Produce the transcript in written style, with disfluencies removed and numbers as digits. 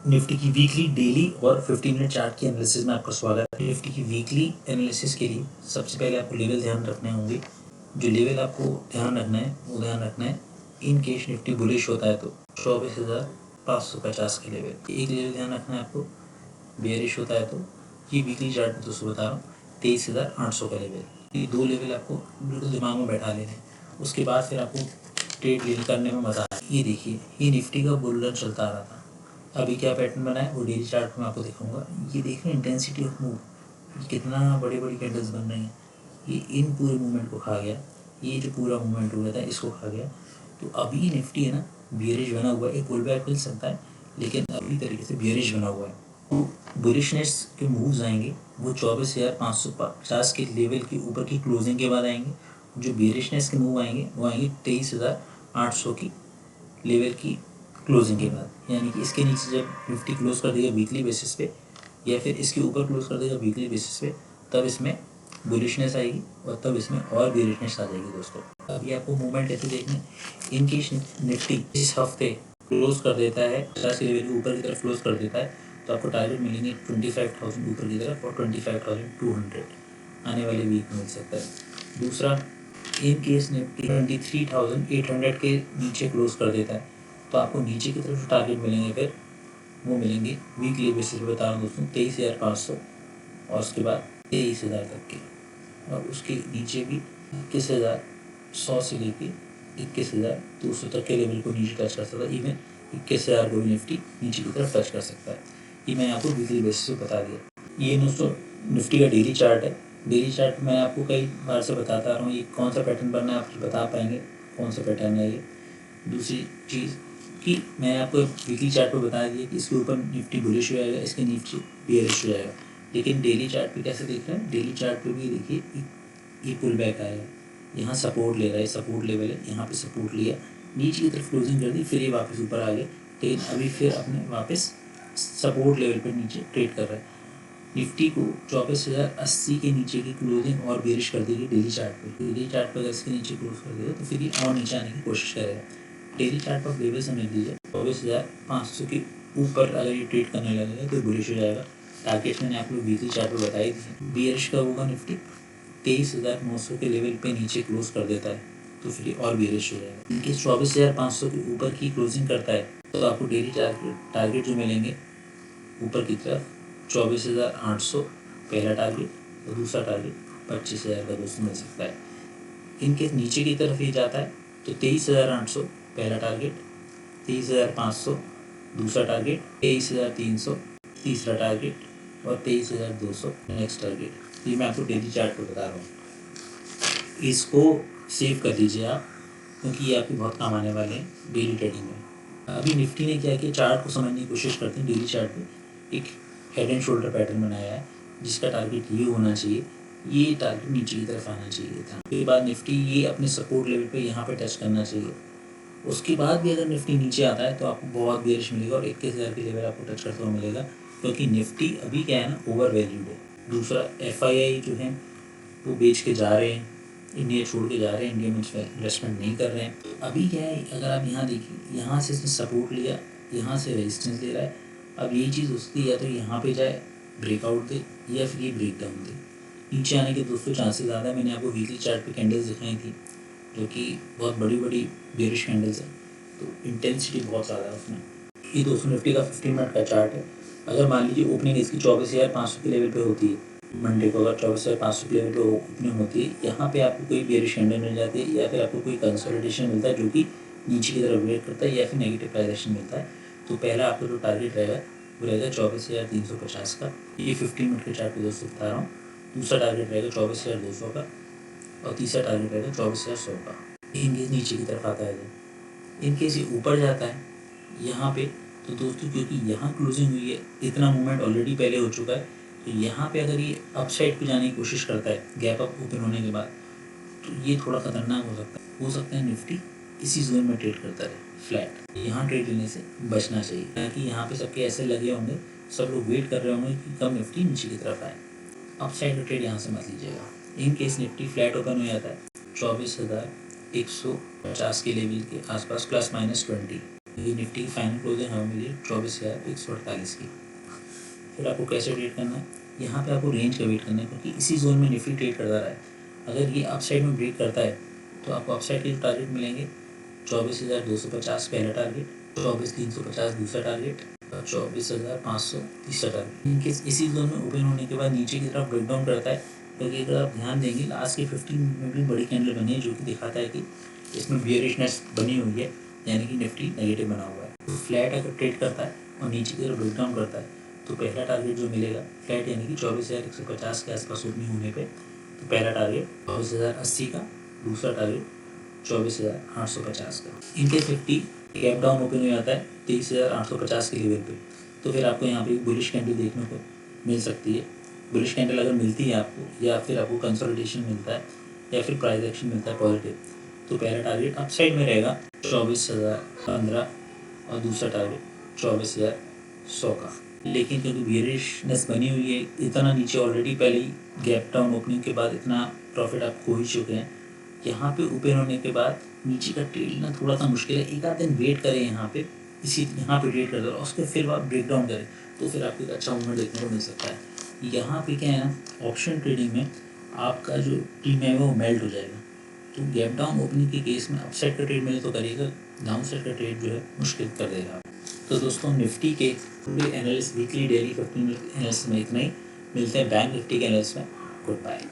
Nifty की weekly, daily और 15 minute chart की एनालिसिस में आपका स्वागत है। निफ्टी की वीकली एनालिसिस के लिए सबसे पहले आपको लेवल ध्यान रखने होंगे। जो लेवल आपको ध्यान रखना है वो ध्यान रखना है, इन केस निफ्टी बुलिश होता है तो 24,550 के लेवल, एक लेवल ध्यान रखना है आपको। बेयरिश होता है तो ये वीकली चार्ट में दोस्तों बता रहा हूँ 23,800 का लेवल। ये दो लेवल आपको बिल्कुल दिमाग में बैठा लेने हैं। उसके बाद फिर आपको ट्रेड डील करने में मज़ा आए। ये देखिए, ये निफ्टी का बुल रन चलता आ रहा था। अभी क्या पैटर्न बना है वो डेली चार्ट में आपको दिखाऊंगा। ये देख रहे हैं इंटेंसिटी ऑफ मूव, कितना बड़ी बड़ी कैंडल्स बन रही हैं। ये इन पूरे मूवमेंट को खा गया, ये जो पूरा मूवमेंट हुआ था इसको खा गया। तो अभी निफ्टी है ना बियरिश बना हुआ है, एक पुल बैक मिल सकता है लेकिन अभी तरीके से बियरिश बना हुआ है। तो बुलिशनेस के मूव्स आएंगे वो 24,550 के लेवल के ऊपर की क्लोजिंग के बाद आएंगे। जो बियरिशनेस के मूव आएंगे वो आएंगे 23,800 की लेवल की क्लोजिंग के बाद। यानी कि इसके नीचे जब निफ्टी क्लोज कर देगा वीकली बेसिस पे या फिर इसके ऊपर क्लोज कर देगा वीकली बेसिस पे, तब इसमें बुलिशनेस आएगी और तब इसमें और बेरिशनेस आ जाएगी दोस्तों। अभी आपको मूवमेंट ऐसे देखने, इनकी निफ्टी इस हफ्ते क्लोज कर देता है 50 के लेवल के ऊपर की तरफ क्लोज कर देता है तो आपको टारगेट मिलेंगे 25,000 ऊपर की तरफ और 25,200 आने वाले वीक में मिल सकता है। दूसरा, इन केस निफ्टी 23,800 के नीचे क्लोज कर देता है तो आपको नीचे की तरफ टारगेट मिलेंगे, फिर वो मिलेंगे वीकली बेसिस पे बता रहा हूँ दोस्तों 23,500 और उसके बाद 23,000 तक के, और उसके नीचे भी 21,100 से लेके 21,200 तक के लेवल को नीचे टच कर सकता है। इवन 21,000 को भी निफ्टी नीचे की तरफ टच कर सकता है। ये मैं आपको वीकली बेसिस पे बता दिया। ये दोस्तों निफ्टी का डेली चार्ट है। डेली चार्ट मैं आपको कई बार से बताता रहा हूँ, ये कौन सा पैटर्न बनना है आप बता पाएंगे कौन सा पैटर्न है ये। दूसरी चीज़ कि मैं आपको वीकली चार्ट पे बता दिया कि इसके ऊपर निफ्टी बुलिश हो जाएगा, इसके नीचे बेयरिश हो जाएगा। लेकिन डेली चार्ट पे कैसे देख रहे हैं, डेली चार्ट पे भी देखिए ये पुल बैक आएगा, यहाँ सपोर्ट ले रहा है, सपोर्ट लेवल है, यहाँ पे सपोर्ट लिया, नीचे की तरफ क्लोजिंग कर दी, फिर ये वापस ऊपर आ गया, लेकिन अभी फिर अपने वापस सपोर्ट लेवल पर नीचे ट्रेड कर रहा है। निफ्टी को 24,080 के नीचे की क्लोजिंग और बेरिश कर देगी डेली चार्ट पे। डेली चार्ट पर अगर इसके नीचे क्लोज कर देगा तो फिर ये और नीचे आने की कोशिश करेगा। डेली चार्ट पर लेवल समझ लीजिए 24,500 के ऊपर अगर ये ट्रेड करने लगेगा तो बुलिश हो जाएगा। टारगेट मैंने आप लोग वीकली चार्ट पर बताई थी। बेरिश का होगा निफ्टी 23,900 के लेवल पे नीचे क्लोज कर देता है तो फिर और बेरिश हो जाएगा। इनके 24,500 के ऊपर की क्लोजिंग करता है तो आपको डेली टारगेट जो मिलेंगे ऊपर की तरफ 24,800 पहला टारगेट और दूसरा टारगेट 25,000 का दोस्तों मिल सकता है। इनके नीचे की तरफ ये जाता है तो 23,800 पहला टारगेट, 23,500 दूसरा टारगेट, 23,300 तीसरा टारगेट और 23,200 नेक्स्ट टारगेट। ये मैं आपको डेली चार्ट पर बता रहा हूँ। इसको सेव कर लीजिए आप क्योंकि ये आपके बहुत काम आने वाले हैं डेली ट्रेडिंग में। अभी निफ्टी ने क्या किया, चार्ट को समझने की कोशिश करते हैं। डेली चार्ट पे एक हेड एंड शोल्डर पैटर्न बनाया है जिसका टारगेट ये होना चाहिए, ये टारगेट नीचे की तरफ आना चाहिए था। उसके बाद निफ्टी ये अपने सपोर्ट लेवल पे यहाँ पे टच करना चाहिए। उसके बाद भी अगर निफ्टी नीचे आता है तो आपको बहुत बेरिश मिलेगा और 21,000 के लेवल आपको टच करता हुआ मिलेगा क्योंकि निफ्टी अभी क्या है ना ओवर वैल्यूड है। दूसरा FII जो है वो बेच के जा रहे हैं, इंडिया छोड़ के जा रहे हैं, इंडिया में इन्वेस्टमेंट नहीं कर रहे हैं। अभी क्या है, अगर आप यहाँ देखिए, यहाँ से इसने सपोर्ट लिया, यहाँ से रेजिस्टेंस ले रहा है। अब ये चीज़ उसकी या तो यहाँ पे जाए ब्रेकआउट दे या फिर ये ब्रेक डाउन दे, नीचे आने के दोस्तों चांसेस ज़्यादा है। मैंने आपको वीकली चार्ट पे कैंडल्स दिखाई थी जो कि बहुत बड़ी बड़ी बेरिश कैंडल्स है, तो इंटेंसिटी बहुत ज़्यादा है उसमें। ये दोस्तों निफ्टी का 15 मिनट का चार्ट है। अगर मान लीजिए ओपनिंग इसकी 24,500 के लेवल पे होती है, मंडे को अगर 24,500 के लेवल पे ओपनिंग होती है, यहाँ पे आपको कोई बेरिश कैंडल मिल जाती है या फिर आपको कोई कंसोलिडेशन मिलता है जो कि नीचे की तरफ ब्रेक करता है या फिर नेगेटिव प्राइजेशन मिलता है, तो पहला आपका जो टारगेट रहेगा वो रहेगा 24,350 का। ये 15 मिनट के चार्ट पे दोस्तों बता रहा हूँ। दूसरा टारगेट रहेगा 24,200 का और तीसरा टारगेट रहेगा 24,100 का। इनकेस नीचे की तरफ आता है, इनकेस ये ऊपर जाता है यहाँ पे, तो दोस्तों क्योंकि यहाँ क्लोजिंग हुई है, इतना मूवमेंट ऑलरेडी पहले हो चुका है, तो यहाँ पे अगर ये अपसाइड पे जाने की कोशिश करता है गैप अप ओपन होने के बाद, तो ये थोड़ा खतरनाक हो सकता है। हो सकता है निफ्टी इसी जोन में ट्रेड करता रहे फ्लैट। यहाँ ट्रेड लेने से बचना चाहिए ताकि यहाँ पे सबके ऐसे लगे होंगे, सब लोग वेट कर रहे होंगे कि कब निफ्टी नीचे की तरफ आए। अपसाइड का ट्रेड यहाँ से मत लीजिएगा। In case Nifty flat open हो जाता है 24,150 के लेवल के आसपास +-20, ये निफ्टी की फाइनल क्लोजिंग हमें मिली 24,148 की। फिर आपको कैसे ट्रेड करना है, यहाँ पे आपको रेंज का वेट करना है, क्योंकि इसी जोन में निफ्टी ट्रेड करता रहा है। अगर ये अपसाइड में ब्रेक करता है तो आपको अपसाइड के टारगेट मिलेंगे 24,250 पहला टारगेट, 24,350 दूसरा टारगेट और 24,500 तीसरा टारगेट। इनकेस इसी जोन में ओपन होने के बाद नीचे की तरफ ब्रेक डाउन करता है, क्योंकि अगर आप ध्यान देंगे लास्ट के 15 मिनट में भी बड़ी कैंडल बनी है, जो कि दिखाता है कि इसमें बियरिशनेस बनी हुई है, यानी कि निफ्टी नेगेटिव बना हुआ है। तो फ्लैट अगर ट्रेड करता है और नीचे की तरफ ब्रेक डाउन करता है तो पहला टारगेट जो मिलेगा फ्लैट यानी कि 24,150 के आसपास ओपनिंग होने पे, तो पहला टारगेट 24,080 का, दूसरा टारगेट 24,850 का। In case Nifty gap down open हो जाता है 23,850 के लेवल पे, तो फिर आपको यहाँ पे बुलिश कैंडल देखने को मिल सकती है। बुलिश कैंडल अगर मिलती है आपको, या फिर आपको कंसोलिडेशन मिलता है, या फिर प्राइस एक्शन मिलता है पॉजिटिव, तो पहला टारगेट अपसाइड में रहेगा 24,015 और दूसरा टारगेट 24,100 का। लेकिन क्योंकि बियरिशनेस बनी हुई है, इतना नीचे ऑलरेडी पहले ही गैप डाउन ओपनिंग के बाद इतना प्रॉफिट आप खो ही चुके हैं, यहाँ पे ओपन होने के बाद नीचे का ट्रेड लेना थोड़ा सा मुश्किल है। एक आध दिन वेट करें यहाँ पे, यहाँ पे ट्रेड कर दो और उसके फिर आप ब्रेक डाउन करें, तो फिर आपको एक अच्छा मूवमेंट देखने को मिल सकता है। यहाँ पे क्या है ना, ऑप्शन ट्रेडिंग में आपका जो टीम है वो मेल्ट हो जाएगा। तो गैप डाउन ओपनिंग के केस में अपसाइड का ट्रेड मिले तो करिएगा, डाउन साइड का ट्रेड जो है मुश्किल कर देगा। तो दोस्तों निफ्टी के पूरे analyst weekly daily 15 minute analyst में इतना ही। मिलते हैं बैंक निफ्टी के एनालिस्ट में। Good bye.